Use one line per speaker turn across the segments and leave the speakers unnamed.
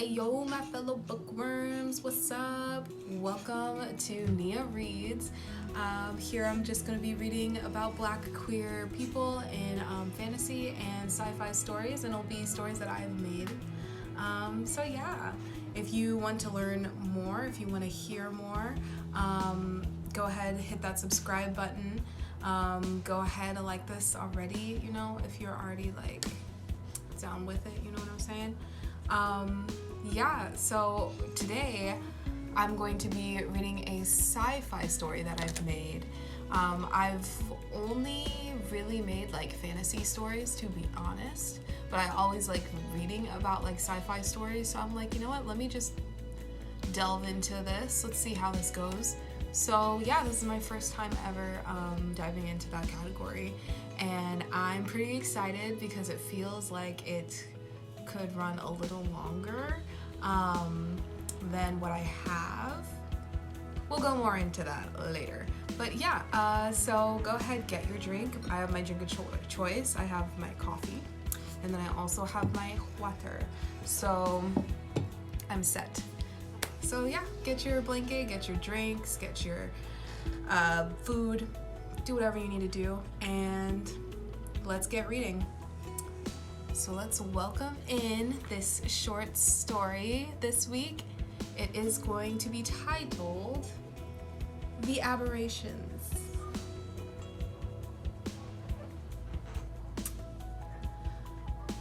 Hey yo, my fellow bookworms, what's up? Welcome to Nia Reads. Here I'm just going to be reading about black queer people in fantasy and sci-fi stories, and it'll be stories that I've made. So yeah, if you want to learn more, if you want to hear more, go ahead, hit that subscribe button. Go ahead and like this already, you know, if you're already like down with it, you know what I'm saying? Yeah, so today I'm going to be reading a sci-fi story that I've made. I've only really made like fantasy stories, to be honest, but I always like reading about like sci-fi stories, so I'm like, you know what, let me just delve into this. Let's see how this goes. So yeah, this is my first time ever diving into that category, and I'm pretty excited because it feels like it could run a little longer than what I have. We'll go more into that later. But yeah, so go ahead, get your drink. I have my drink of choice. I have my coffee, and then I also have my water. So I'm set. So yeah, get your blanket, get your drinks, get your food, do whatever you need to do, and let's get reading. So let's welcome in this short story this week. It is going to be titled The Aberrations.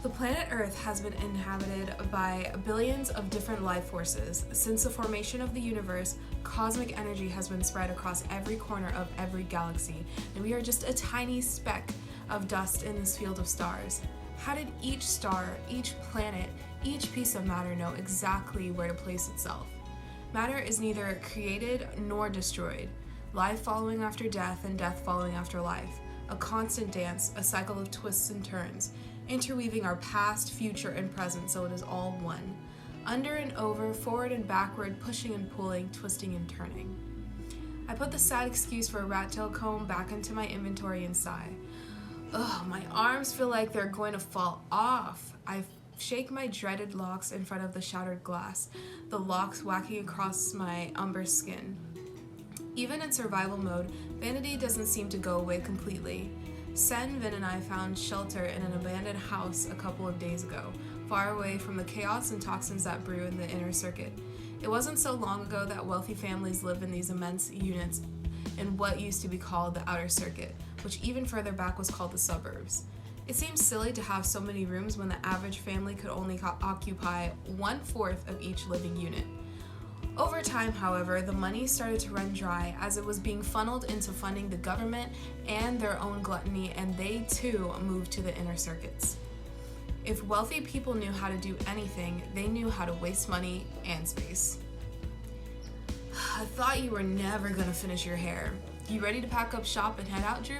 The planet Earth has been inhabited by billions of different life forces. Since the formation of the universe, cosmic energy has been spread across every corner of every galaxy, and we are just a tiny speck of dust in this field of stars. How did each star, each planet, each piece of matter know exactly where to place itself? Matter is neither created nor destroyed. Life following after death and death following after life. A constant dance, a cycle of twists and turns, interweaving our past, future, and present so it is all one. Under and over, forward and backward, pushing and pulling, twisting and turning. I put the sad excuse for a rat tail comb back into my inventory and sigh. Ugh, my arms feel like they're going to fall off. I shake my dreaded locks in front of the shattered glass, the locks whacking across my umber skin. Even in survival mode, vanity doesn't seem to go away completely. Sen, Vin, and I found shelter in an abandoned house a couple of days ago, far away from the chaos and toxins that brew in the inner circuit. It wasn't so long ago that wealthy families lived in these immense units in what used to be called the outer circuit, which even further back was called the suburbs. It seems silly to have so many rooms when the average family could only occupy 1/4 of each living unit. Over time, however, the money started to run dry as it was being funneled into funding the government and their own gluttony, and they too moved to the inner circuits. If wealthy people knew how to do anything, they knew how to waste money and space. I thought you were never gonna finish your hair. You ready to pack up shop and head out, Drew?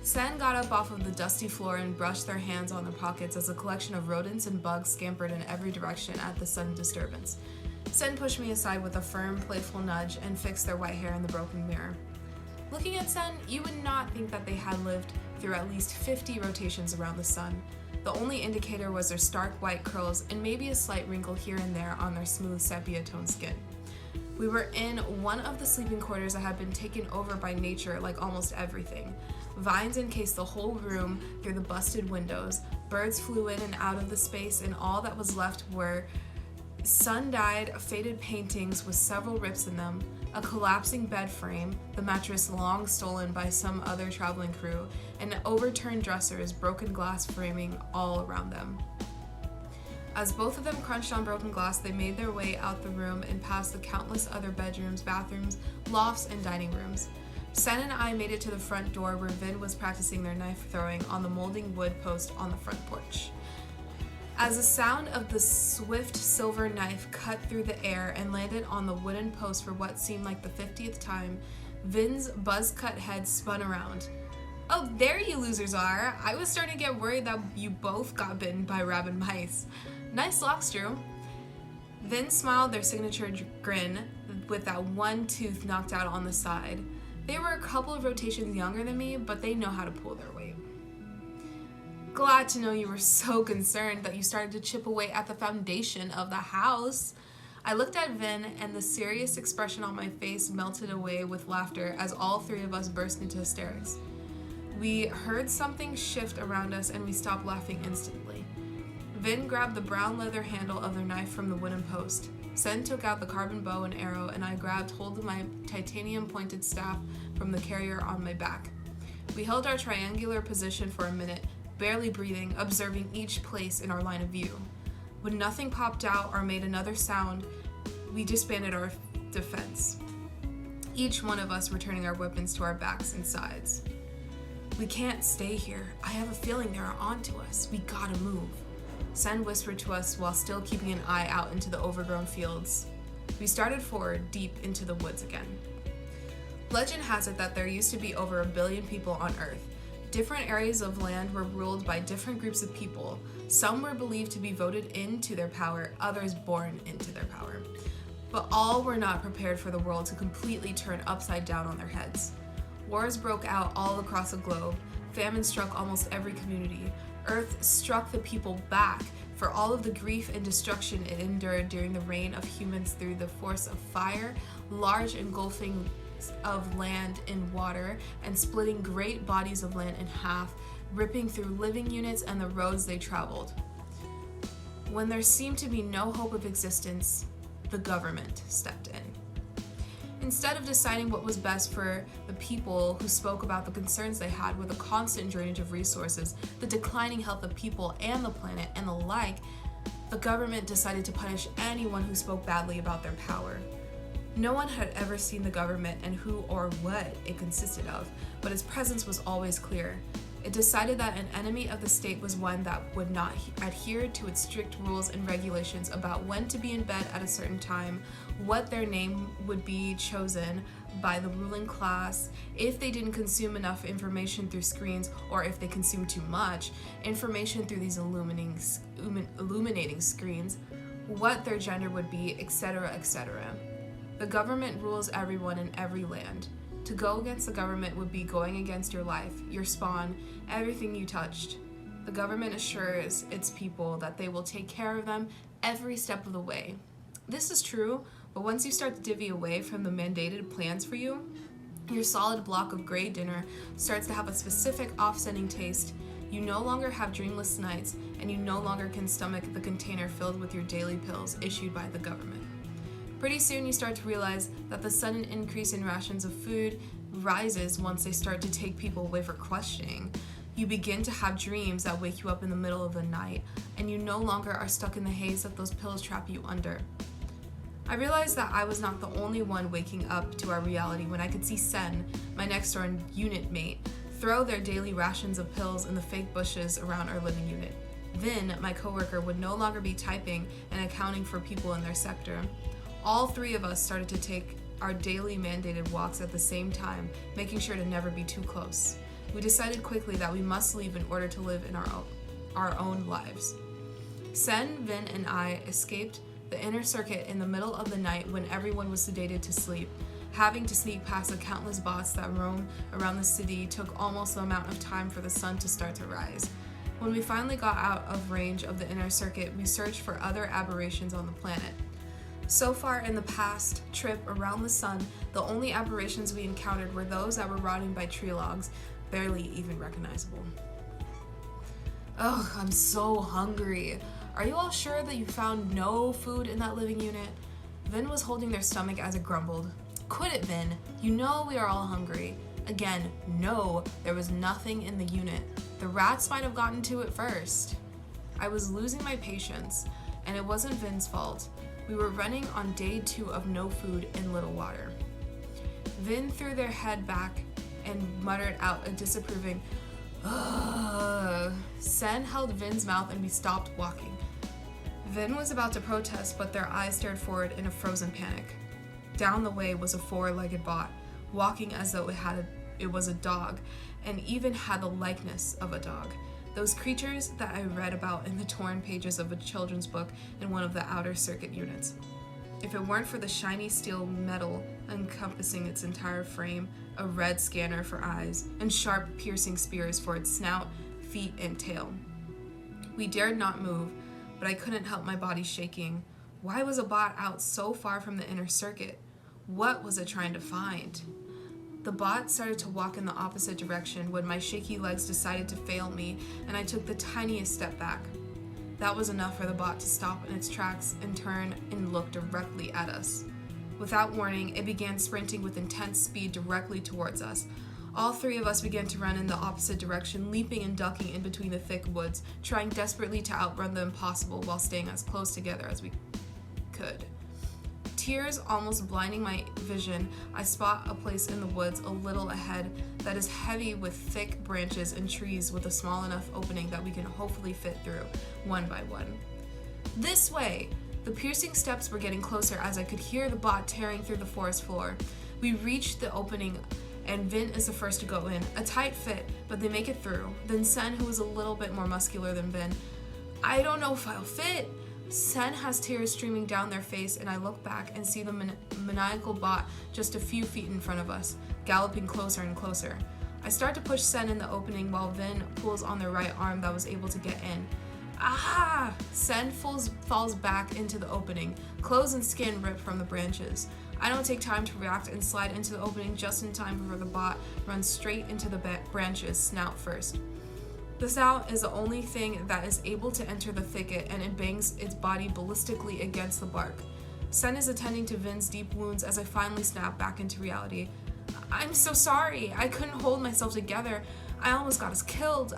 Sen got up off of the dusty floor and brushed their hands on their pockets as a collection of rodents and bugs scampered in every direction at the sudden disturbance. Sen pushed me aside with a firm, playful nudge and fixed their white hair in the broken mirror. Looking at Sen, you would not think that they had lived through at least 50 rotations around the sun. The only indicator was their stark white curls and maybe a slight wrinkle here and there on their smooth sepia-toned skin. We were in one of the sleeping quarters that had been taken over by nature like almost everything. Vines encased the whole room through the busted windows, birds flew in and out of the space, and all that was left were sun-dyed, faded paintings with several rips in them, a collapsing bed frame, the mattress long stolen by some other traveling crew, and overturned dressers, broken glass framing all around them. As both of them crunched on broken glass, they made their way out the room and past the countless other bedrooms, bathrooms, lofts, and dining rooms. Sen and I made it to the front door where Vin was practicing their knife throwing on the molding wood post on the front porch. As the sound of the swift silver knife cut through the air and landed on the wooden post for what seemed like the 50th time, Vin's buzz-cut head spun around. Oh, there you losers are. I was starting to get worried that you both got bitten by rabid mice. Nice locks, Drew. Vin smiled their signature grin with that one tooth knocked out on the side. They were a couple of rotations younger than me, but they know how to pull their weight. Glad to know you were so concerned that you started to chip away at the foundation of the house. I looked at Vin, and the serious expression on my face melted away with laughter as all three of us burst into hysterics. We heard something shift around us, and we stopped laughing instantly. Vin grabbed the brown leather handle of their knife from the wooden post. Sen took out the carbon bow and arrow, and I grabbed hold of my titanium-pointed staff from the carrier on my back. We held our triangular position for a minute, barely breathing, observing each place in our line of view. When nothing popped out or made another sound, we disbanded our defense, each one of us returning our weapons to our backs and sides. We can't stay here. I have a feeling they are onto us. We gotta move. Sen whispered to us while still keeping an eye out into the overgrown fields. We started forward, deep into the woods again. Legend has it that there used to be over 1 billion people on Earth. Different areas of land were ruled by different groups of people. Some were believed to be voted into their power, others born into their power. But all were not prepared for the world to completely turn upside down on their heads. Wars broke out all across the globe. Famine struck almost every community. Earth struck the people back for all of the grief and destruction it endured during the reign of humans through the force of fire, large engulfing of land in water, and splitting great bodies of land in half, ripping through living units and the roads they traveled. When there seemed to be no hope of existence, the government stepped in. Instead of deciding what was best for the people who spoke about the concerns they had with the constant drainage of resources, the declining health of people and the planet, and the like, the government decided to punish anyone who spoke badly about their power. No one had ever seen the government and who or what it consisted of, but its presence was always clear. It decided that an enemy of the state was one that would not adhere to its strict rules and regulations about when to be in bed at a certain time, what their name would be chosen by the ruling class, if they didn't consume enough information through screens, or if they consumed too much information through these illuminating screens, what their gender would be, etc., etc. The government rules everyone in every land. To go against the government would be going against your life, your spawn, everything you touched. The government assures its people that they will take care of them every step of the way. This is true, but once you start to divvy away from the mandated plans for you, your solid block of gray dinner starts to have a specific offsetting taste. You no longer have dreamless nights, and you no longer can stomach the container filled with your daily pills issued by the government. Pretty soon you start to realize that the sudden increase in rations of food rises once they start to take people away for questioning. You begin to have dreams that wake you up in the middle of the night, and you no longer are stuck in the haze that those pills trap you under. I realized that I was not the only one waking up to our reality when I could see Sen, my next door unit mate, throw their daily rations of pills in the fake bushes around our living unit. Vin, my coworker, would no longer be typing and accounting for people in their sector. All three of us started to take our daily mandated walks at the same time, making sure to never be too close. We decided quickly that we must leave in order to live in our own lives. Sen, Vin, and I escaped the inner circuit in the middle of the night when everyone was sedated to sleep. Having to sneak past the countless bots that roam around the city took almost the amount of time for the sun to start to rise. When we finally got out of range of the inner circuit, we searched for other aberrations on the planet. So far in the past trip around the sun, the only aberrations we encountered were those that were rotting by tree logs, barely even recognizable. Ugh, I'm so hungry. Are you all sure that you found no food in that living unit? Vin was holding their stomach as it grumbled. Quit it, Vin. You know we are all hungry. Again, no, there was nothing in the unit. The rats might have gotten to it first. I was losing my patience, and it wasn't Vin's fault. We were running on day 2 of no food and little water. Vin threw their head back and muttered out a disapproving, ugh. Sen held Vin's mouth and we stopped walking. Vin was about to protest, but their eyes stared forward in a frozen panic. Down the way was a 4-legged bot, walking as though it was a dog, and even had the likeness of a dog. Those creatures that I read about in the torn pages of a children's book in one of the outer circuit units. If it weren't for the shiny steel metal encompassing its entire frame, a red scanner for eyes, and sharp piercing spears for its snout, feet, and tail. We dared not move, but I couldn't help my body shaking. Why was a bot out so far from the inner circuit? What was it trying to find? The bot started to walk in the opposite direction when my shaky legs decided to fail me, and I took the tiniest step back. That was enough for the bot to stop in its tracks and turn and look directly at us. Without warning, it began sprinting with intense speed directly towards us. All three of us began to run in the opposite direction, leaping and ducking in between the thick woods, trying desperately to outrun the impossible while staying as close together as we could. Tears almost blinding my vision, I spot a place in the woods a little ahead that is heavy with thick branches and trees with a small enough opening that we can hopefully fit through, one by one. This way! The piercing steps were getting closer as I could hear the bot tearing through the forest floor. We reached the opening, and Vin is the first to go in. A tight fit, but they make it through. Then Sen, who is a little bit more muscular than Vin. I don't know if I'll fit. Sen has tears streaming down their face, and I look back and see the maniacal bot just a few feet in front of us, galloping closer and closer. I start to push Sen in the opening while Vin pulls on the right arm that was able to get in. Ah! Sen falls back into the opening. Clothes and skin rip from the branches. I don't take time to react and slide into the opening just in time before the bot runs straight into the branches, snout first. The snout is the only thing that is able to enter the thicket, and it bangs its body ballistically against the bark. Sen is attending to Vin's deep wounds as I finally snap back into reality. I'm so sorry. I couldn't hold myself together. I almost got us killed.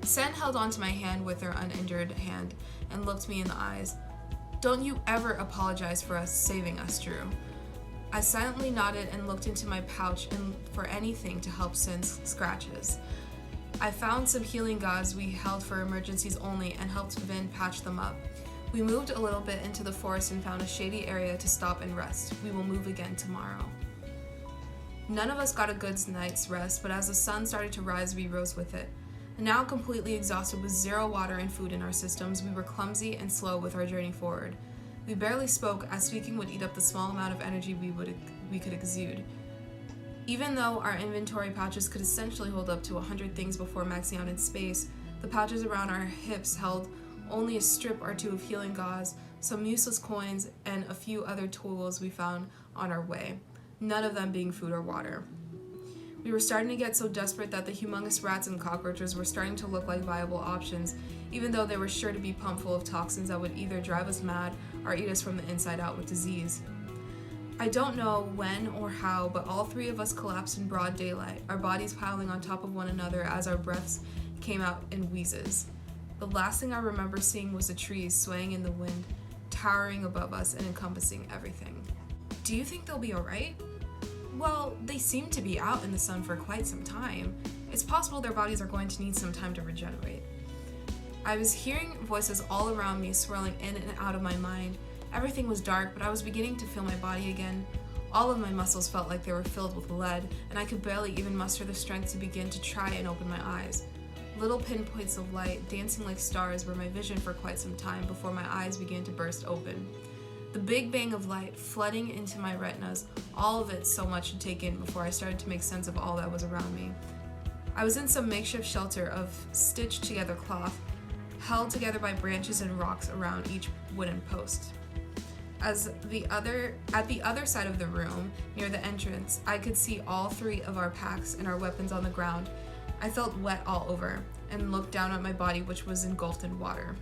Sen held onto my hand with her uninjured hand and looked me in the eyes. Don't you ever apologize for us saving us, Drew. I silently nodded and looked into my pouch and for anything to help Sen's scratches. I found some healing gauze we held for emergencies only and helped Vin patch them up. We moved a little bit into the forest and found a shady area to stop and rest. We will move again tomorrow. None of us got a good night's rest, but as the sun started to rise, we rose with it. Now completely exhausted with zero water and food in our systems, we were clumsy and slow with our journey forward. We barely spoke, as speaking would eat up the small amount of energy we could exude. Even though our inventory pouches could essentially hold up to 100 things before maxing out in space, the pouches around our hips held only a strip or two of healing gauze, some useless coins, and a few other tools we found on our way, none of them being food or water. We were starting to get so desperate that the humongous rats and cockroaches were starting to look like viable options, even though they were sure to be pumped full of toxins that would either drive us mad or eat us from the inside out with disease. I don't know when or how, but all three of us collapsed in broad daylight, our bodies piling on top of one another as our breaths came out in wheezes. The last thing I remember seeing was the trees swaying in the wind, towering above us and encompassing everything. Do you think they'll be alright? Well, they seem to be out in the sun for quite some time. It's possible their bodies are going to need some time to regenerate. I was hearing voices all around me swirling in and out of my mind. Everything was dark, but I was beginning to feel my body again. All of my muscles felt like they were filled with lead, and I could barely even muster the strength to begin to try and open my eyes. Little pinpoints of light, dancing like stars, were my vision for quite some time before my eyes began to burst open. The big bang of light flooding into my retinas, all of it so much to take in before I started to make sense of all that was around me. I was in some makeshift shelter of stitched together cloth, held together by branches and rocks around each wooden post. At the other side of the room, near the entrance, I could see all three of our packs and our weapons on the ground. I felt wet all over and looked down at my body, which was engulfed in water.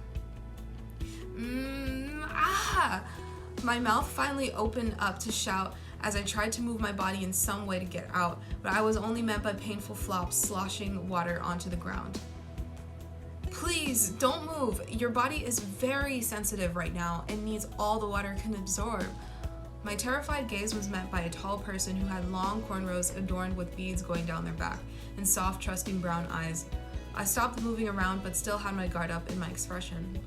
My mouth finally opened up to shout as I tried to move my body in some way to get out, but I was only met by painful flops sloshing water onto the ground. Please, don't move. Your body is very sensitive right now and needs all the water it can absorb. My terrified gaze was met by a tall person who had long cornrows adorned with beads going down their back and soft, trusting brown eyes. I stopped moving around but still had my guard up in my expression.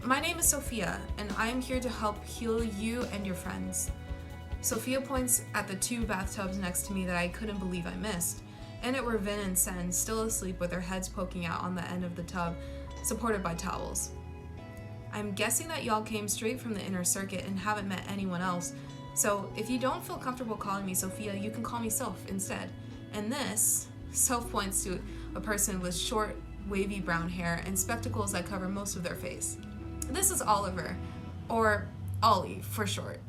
My name is Sophia, and I am here to help heal you and your friends. Sophia points at the two bathtubs next to me that I couldn't believe I missed. In it were Vin and Sen, still asleep with their heads poking out on the end of the tub, supported by towels. I'm guessing that y'all came straight from the inner circuit and haven't met anyone else, so if you don't feel comfortable calling me Sophia, you can call me Soph instead. And this, Soph points to a person with short, wavy brown hair and spectacles that cover most of their face. This is Oliver, or Ollie for short.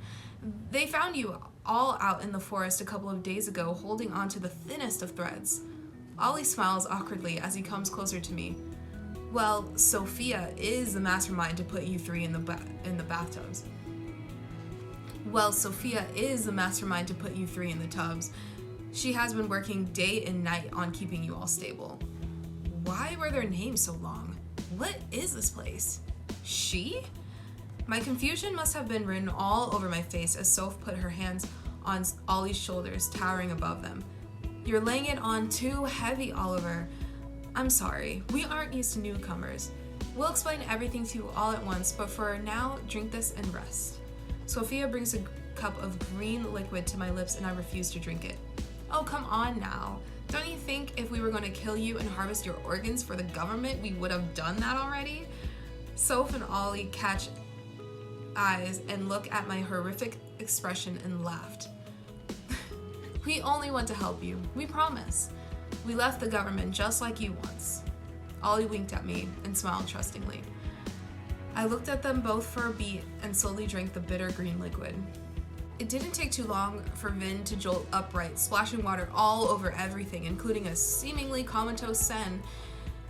They found you all out in the forest a couple of days ago, holding on to the thinnest of threads. Ollie smiles awkwardly as he comes closer to me. Well, Sophia is the mastermind to put you three in the bathtubs. She has been working day and night on keeping you all stable. Why were their names so long? What is this place? She? My confusion must have been written all over my face as Soph put her hands on Ollie's shoulders, towering above them. You're laying it on too heavy, Oliver. I'm sorry, we aren't used to newcomers. We'll explain everything to you all at once, but for now, drink this and rest. Sophia brings a cup of green liquid to my lips and I refuse to drink it. Oh, come on now. Don't you think if we were going to kill you and harvest your organs for the government, we would have done that already? Soph and Ollie catch eyes and look at my horrific expression and laughed. We only want to help you, we promise. We left the government just like you once. Ollie winked at me and smiled trustingly. I looked at them both for a beat and slowly drank the bitter green liquid. It didn't take too long for Vin to jolt upright, splashing water all over everything, including a seemingly comatose Sen.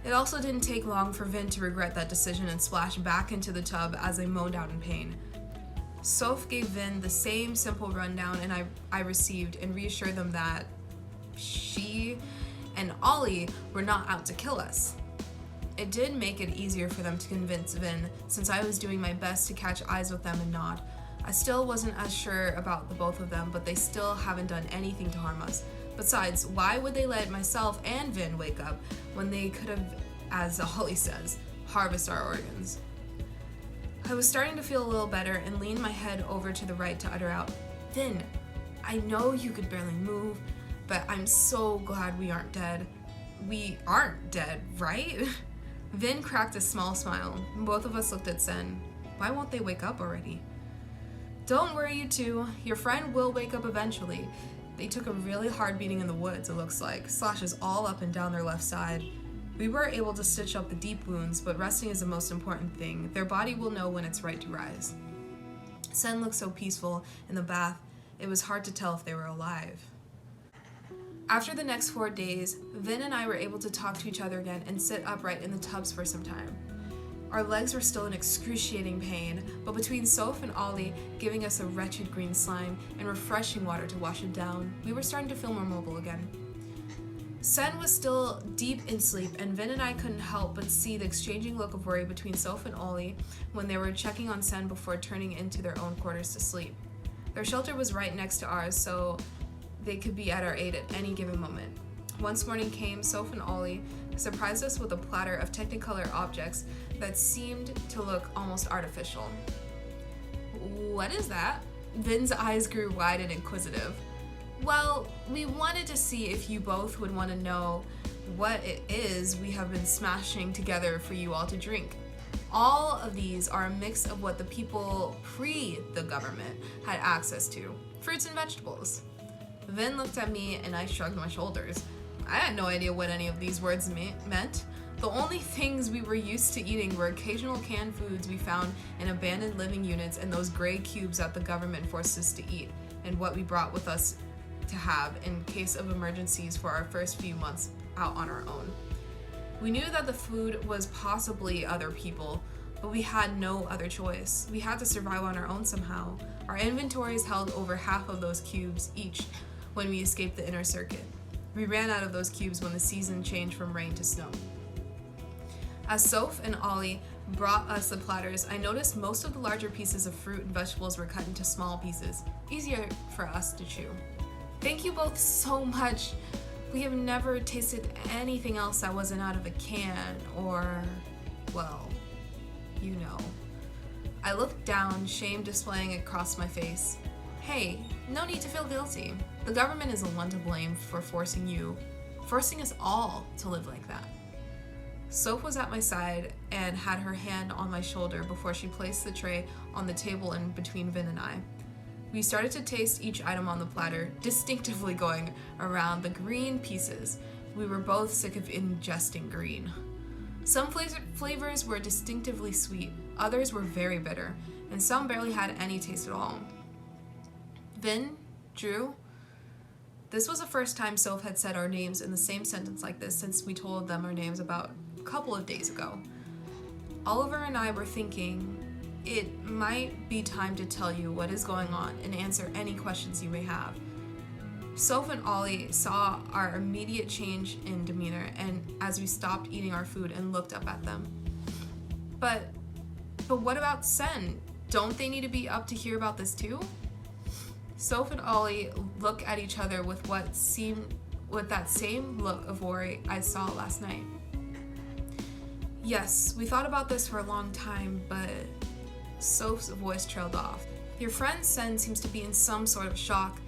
It also didn't take long for Vin to regret that decision and splash back into the tub as they moaned out in pain. Soph gave Vin the same simple rundown and I received and reassured them that she and Ollie were not out to kill us. It did make it easier for them to convince Vin, since I was doing my best to catch eyes with them and nod. I still wasn't as sure about the both of them, but they still haven't done anything to harm us. Besides, why would they let myself and Vin wake up when they could have, as Ollie says, harvest our organs? I was starting to feel a little better and leaned my head over to the right to utter out, Vin, I know you could barely move, but I'm so glad we aren't dead. We aren't dead, right? Vin cracked a small smile. Both of us looked at Sen. Why won't they wake up already? Don't worry, you two. Your friend will wake up eventually. They took a really hard beating in the woods, it looks like. Slashes all up and down their left side. We were able to stitch up the deep wounds, but resting is the most important thing. Their body will know when it's right to rise. Sen looked so peaceful in the bath, it was hard to tell if they were alive. After the next 4 days, Vin and I were able to talk to each other again and sit upright in the tubs for some time. Our legs were still in excruciating pain, but between Soph and Ollie giving us a wretched green slime and refreshing water to wash it down, we were starting to feel more mobile again. Sen was still deep in sleep, and Vin and I couldn't help but see the exchanging look of worry between Soph and Ollie when they were checking on Sen before turning into their own quarters to sleep. Their shelter was right next to ours, so they could be at our aid at any given moment. Once morning came, Soph and Ollie surprised us with a platter of Technicolor objects that seemed to look almost artificial. What is that? Vin's eyes grew wide and inquisitive. Well, we wanted to see if you both would want to know what it is we have been smashing together for you all to drink. All of these are a mix of what the people pre the government had access to, fruits and vegetables. Vin looked at me and I shrugged my shoulders. I had no idea what any of these words meant. The only things we were used to eating were occasional canned foods we found in abandoned living units and those gray cubes that the government forced us to eat, and what we brought with us to have in case of emergencies for our first few months out on our own. We knew that the food was possibly other people, but we had no other choice. We had to survive on our own somehow. Our inventories held over half of those cubes each when we escaped the inner circuit. We ran out of those cubes when the season changed from rain to snow. As Soph and Ollie brought us the platters, I noticed most of the larger pieces of fruit and vegetables were cut into small pieces, easier for us to chew. Thank you both so much. We have never tasted anything else that wasn't out of a can or, well, you know. I looked down, shame displaying across my face. Hey, no need to feel guilty. The government is the one to blame for forcing us all to live like that. Soph was at my side and had her hand on my shoulder before she placed the tray on the table in between Vin and I. We started to taste each item on the platter, distinctively going around the green pieces. We were both sick of ingesting green. Some flavors were distinctively sweet, others were very bitter, and some barely had any taste at all. Vin, Drew. This was the first time Soph had said our names in the same sentence like this since we told them our names about a couple of days ago. Oliver and I were thinking it might be time to tell you what is going on and answer any questions you may have. Soph and Ollie saw our immediate change in demeanor and as we stopped eating our food and looked up at them. But what about Sen? Don't they need to be up to hear about this too? Soph and Ollie look at each other with that same look of worry I saw last night. Yes, we thought about this for a long time, but Soph's voice trailed off. Your friend Sen seems to be in some sort of shock.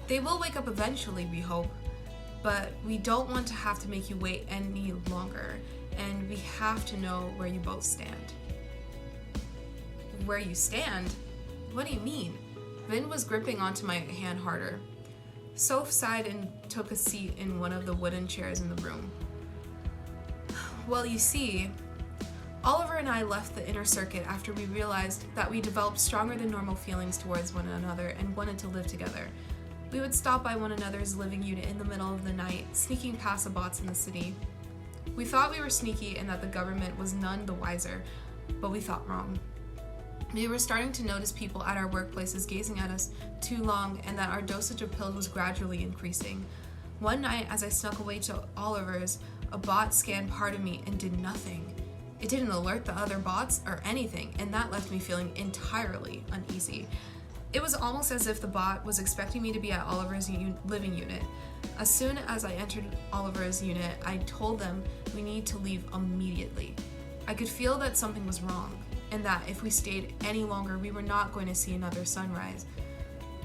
They will wake up eventually, we hope, but we don't want to have to make you wait any longer, and we have to know where you both stand. Where you stand? What do you mean? Vin was gripping onto my hand harder. Soph sighed and took a seat in one of the wooden chairs in the room. Well, you see, Oliver and I left the inner circuit after we realized that we developed stronger than normal feelings towards one another and wanted to live together. We would stop by one another's living unit in the middle of the night, sneaking past the bots in the city. We thought we were sneaky and that the government was none the wiser, but we thought wrong. We were starting to notice people at our workplaces gazing at us too long and that our dosage of pills was gradually increasing. One night, as I snuck away to Oliver's, a bot scanned part of me and did nothing. It didn't alert the other bots or anything, and that left me feeling entirely uneasy. It was almost as if the bot was expecting me to be at Oliver's living unit. As soon as I entered Oliver's unit, I told them we need to leave immediately. I could feel that something was wrong, and that if we stayed any longer, we were not going to see another sunrise.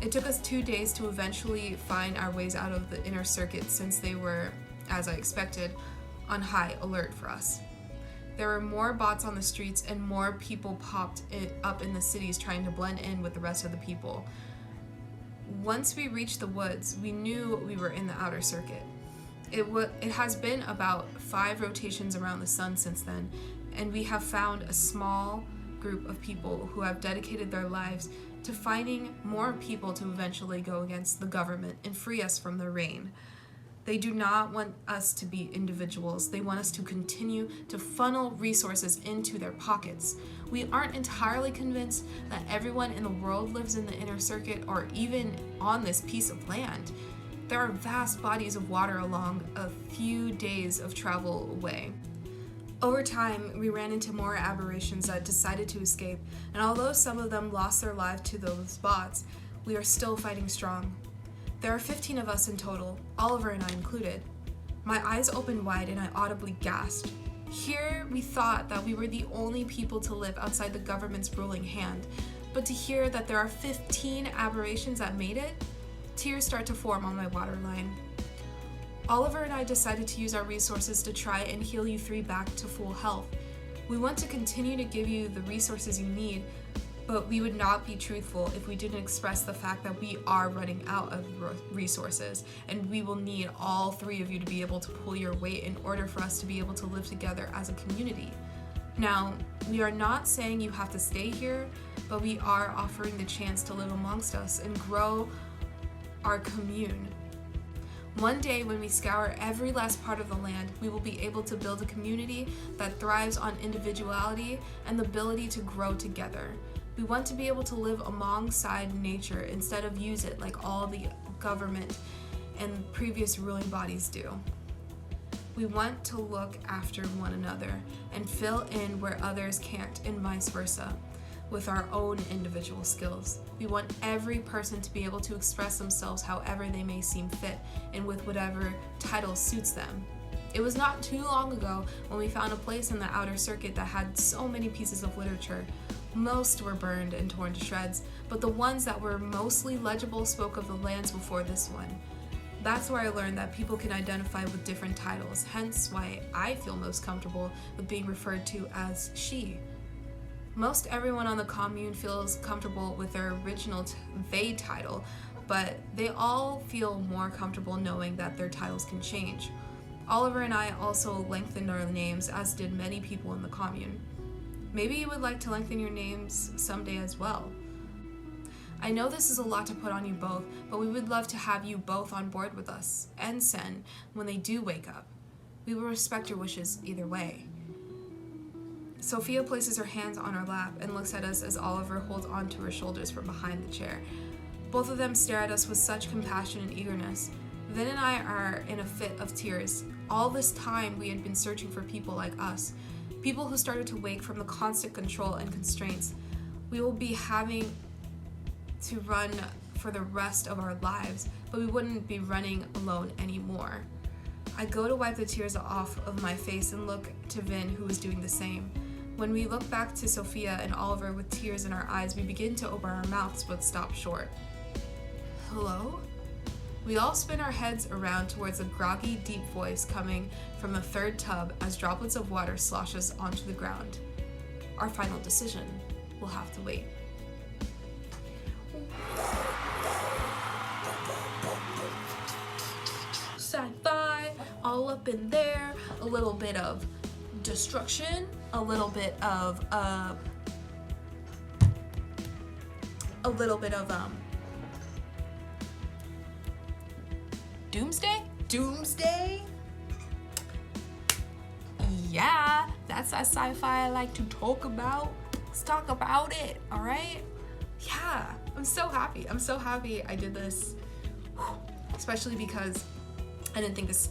It took us 2 days to eventually find our ways out of the inner circuit since they were, as I expected, on high alert for us. There were more bots on the streets and more people popped up in the cities trying to blend in with the rest of the people. Once we reached the woods, we knew we were in the outer circuit. It has been about 5 rotations around the sun since then, and we have found a small group of people who have dedicated their lives to finding more people to eventually go against the government and free us from their reign. They do not want us to be individuals. They want us to continue to funnel resources into their pockets. We aren't entirely convinced that everyone in the world lives in the inner circuit or even on this piece of land. There are vast bodies of water along a few days of travel away. Over time, we ran into more aberrations that decided to escape, and although some of them lost their lives to those bots, we are still fighting strong. There are 15 of us in total, Oliver and I included. My eyes opened wide and I audibly gasped. Here we thought that we were the only people to live outside the government's ruling hand, but to hear that there are 15 aberrations that made it, tears start to form on my waterline. Oliver and I decided to use our resources to try and heal you 3 back to full health. We want to continue to give you the resources you need, but we would not be truthful if we didn't express the fact that we are running out of resources, and we will need all 3 of you to be able to pull your weight in order for us to be able to live together as a community. Now, we are not saying you have to stay here, but we are offering the chance to live amongst us and grow our commune. One day, when we scour every last part of the land, we will be able to build a community that thrives on individuality and the ability to grow together. We want to be able to live alongside nature instead of use it like all the government and previous ruling bodies do. We want to look after one another and fill in where others can't, and vice versa, with our own individual skills. We want every person to be able to express themselves however they may seem fit and with whatever title suits them. It was not too long ago when we found a place in the outer circuit that had so many pieces of literature. Most were burned and torn to shreds, but the ones that were mostly legible spoke of the lands before this one. That's where I learned that people can identify with different titles, hence why I feel most comfortable with being referred to as she. Most everyone on the commune feels comfortable with their original they title, but they all feel more comfortable knowing that their titles can change. Oliver and I also lengthened our names, as did many people in the commune. Maybe you would like to lengthen your names someday as well. I know this is a lot to put on you both, but we would love to have you both on board with us, and Sen, when they do wake up. We will respect your wishes either way. Sophia places her hands on her lap and looks at us as Oliver holds onto her shoulders from behind the chair. Both of them stare at us with such compassion and eagerness. Vin and I are in a fit of tears. All this time we had been searching for people like us, people who started to wake from the constant control and constraints. We will be having to run for the rest of our lives, but we wouldn't be running alone anymore. I go to wipe the tears off of my face and look to Vin, who is doing the same. When we look back to Sophia and Oliver with tears in our eyes, we begin to open our mouths but stop short. Hello? We all spin our heads around towards a groggy, deep voice coming from the third tub as droplets of water sloshes onto the ground. Our final decision will have to wait. Sci-fi, all up in there, a little bit of destruction, a little bit of doomsday. Yeah, that's that sci-fi I like to talk about. Let's talk about it, all right? Yeah, I'm so happy I did this, especially because I didn't think this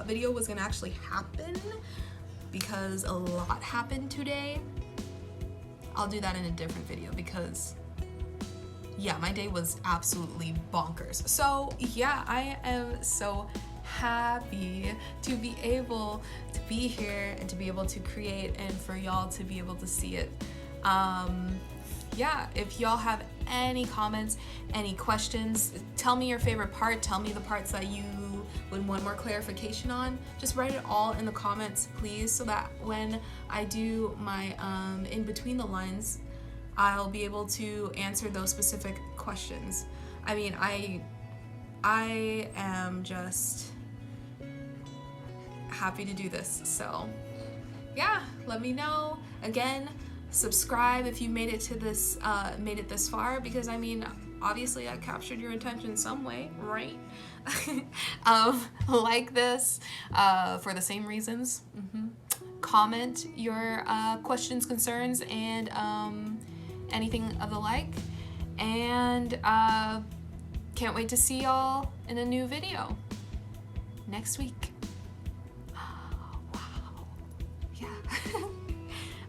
video was gonna actually happen, because a lot happened today. I'll do that in a different video because yeah, my day was absolutely bonkers. So yeah, I am so happy to be able to be here and to be able to create and for y'all to be able to see it. Yeah, if y'all have any comments, any questions, tell me your favorite part, tell me the parts that you would want more clarification on. Just write it all in the comments, please, so that when I do my in between the lines, I'll be able to answer those specific questions. I mean, I am just happy to do this. So yeah, let me know. Again, subscribe if you made it this far, because I mean, obviously I captured your attention some way, right? Like this for the same reasons. Comment your questions, concerns, and anything of the like, and can't wait to see y'all in a new video next week. Wow, yeah.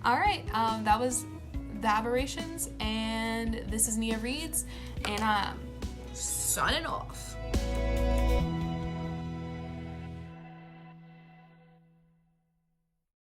All right, that was the Aberrations, and this is Nia Reads, and I'm signing off.